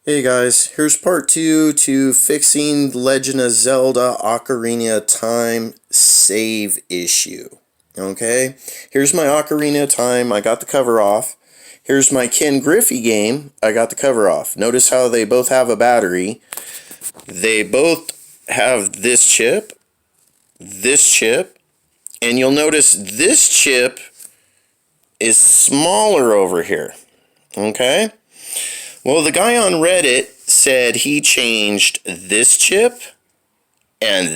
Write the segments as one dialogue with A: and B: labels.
A: Hey guys, here's part 2 to fixing Legend of Zelda Ocarina of Time save issue. Okay, here's my Ocarina of Time, I got the cover off. Here's my Ken Griffey game, I got the cover off. Notice how they both have a battery. They both have this chip, and you'll notice this chip is smaller over here. Okay? Well, the guy on Reddit said he changed this chip, and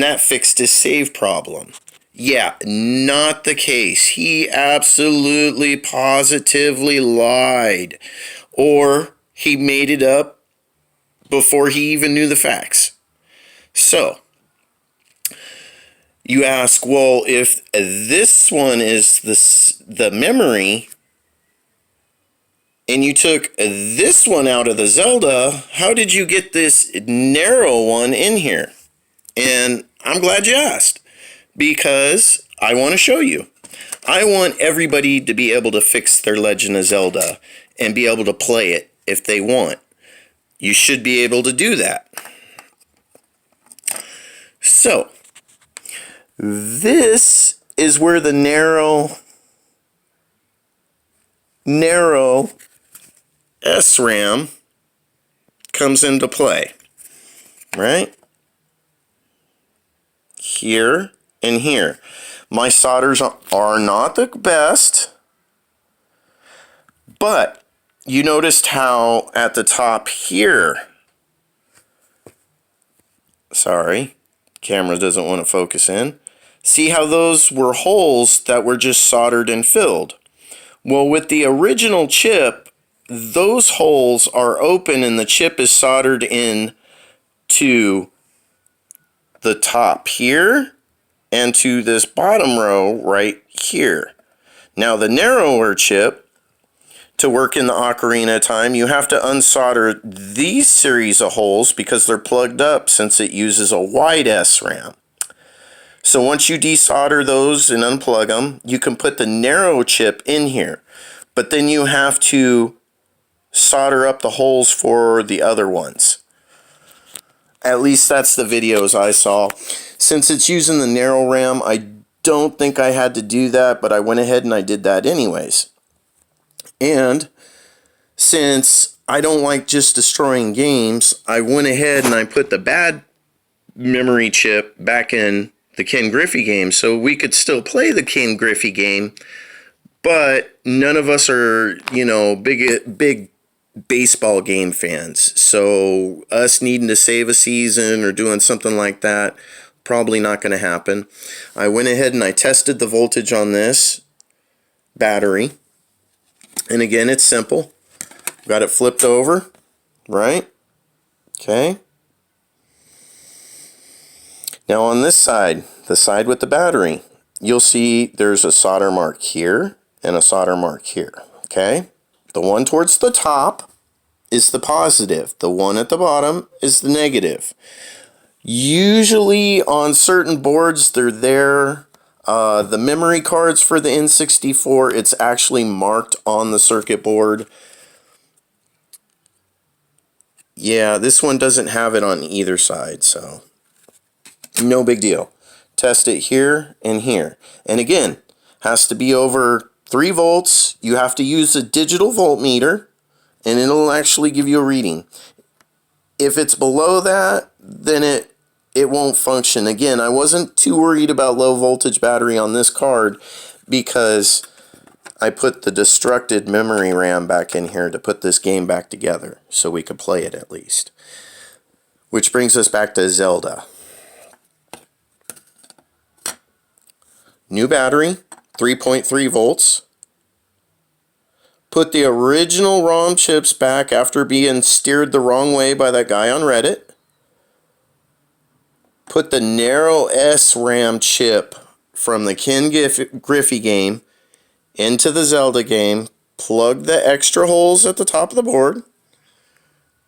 A: that fixed his save problem. Yeah, not the case. He absolutely, positively lied. Or he made it up before he even knew the facts. So, you ask, well, if this one is the memory, and you took this one out of the Zelda, how did you get this narrow one in here? And I'm glad you asked, because I want to show you. I want everybody to be able to fix their Legend of Zelda and be able to play it if they want. You should be able to do that. So, this is where the narrow SRAM comes into play, right? Here and here. My solders are not the best, but you noticed how at the top here, sorry, camera doesn't want to focus in. See how those were holes that were just soldered and filled? Well, with the original chip, those holes are open and the chip is soldered in to the top here and to this bottom row right here. Now the narrower chip, to work in the Ocarina of Time, you have to unsolder these series of holes because they're plugged up since it uses a wide SRAM. So once you desolder those and unplug them, you can put the narrow chip in here. But then you have to solder up the holes for the other ones. At least that's the videos I saw. Since it's using the narrow RAM, I don't think I had to do that, but I went ahead and I did that anyways. And since I don't like just destroying games, I went ahead and I put the bad memory chip back in the Ken Griffey game so we could still play the Ken Griffey game, but none of us are, big baseball game fans. So us needing to save a season or doing something like that, probably not going to happen. I went ahead and I tested the voltage on this battery. And again, it's simple. Got it flipped over, right? Okay. Now on this side, the side with the battery, you'll see there's a solder mark here and a solder mark here, okay? The one towards the top is the positive. The one at the bottom is the negative. Usually on certain boards, they're there. The memory cards for the N64, it's actually marked on the circuit board. Yeah, this one doesn't have it on either side, so no big deal. Test it here and here. And again, has to be over 3 volts. You have to use a digital voltmeter, and it'll actually give you a reading. If it's below that, then it won't function. Again, I wasn't too worried about low voltage battery on this card because I put the destructed memory RAM back in here to put this game back together so we could play it at least. Which brings us back to Zelda. New battery, 3.3 volts. Put the original ROM chips back after being steered the wrong way by that guy on Reddit. Put the narrow SRAM chip from the Ken Griffey game into the Zelda game. Plug the extra holes at the top of the board.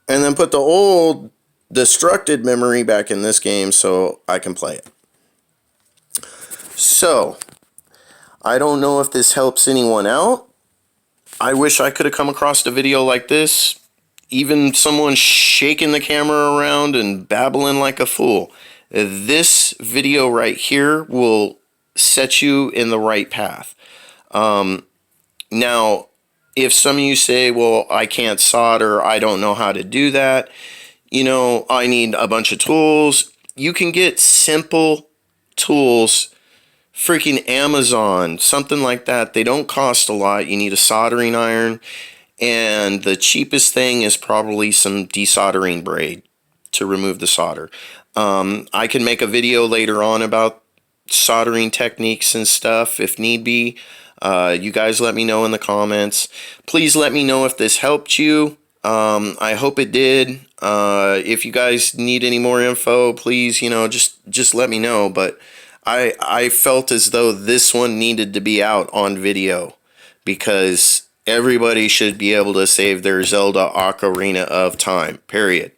A: And then put the old destructed memory back in this game so I can play it. So, I don't know if this helps anyone out. I wish I could have come across a video like this even someone shaking the camera around and babbling like a fool. This video right here will set you in the right path. Now, if some of you say, well, I can't solder, I don't know how to do that, I need a bunch of tools. You can get simple tools, freaking Amazon, something like that. They don't cost a lot. You need a soldering iron, and the cheapest thing is probably some desoldering braid to remove the solder. I can make a video later on about soldering techniques and stuff if need be. You guys let me know in the comments. Please let me know if this helped you. I hope it did. If you guys need any more info, please, just let me know. But I felt as though this one needed to be out on video because everybody should be able to save their Zelda Ocarina of Time, period.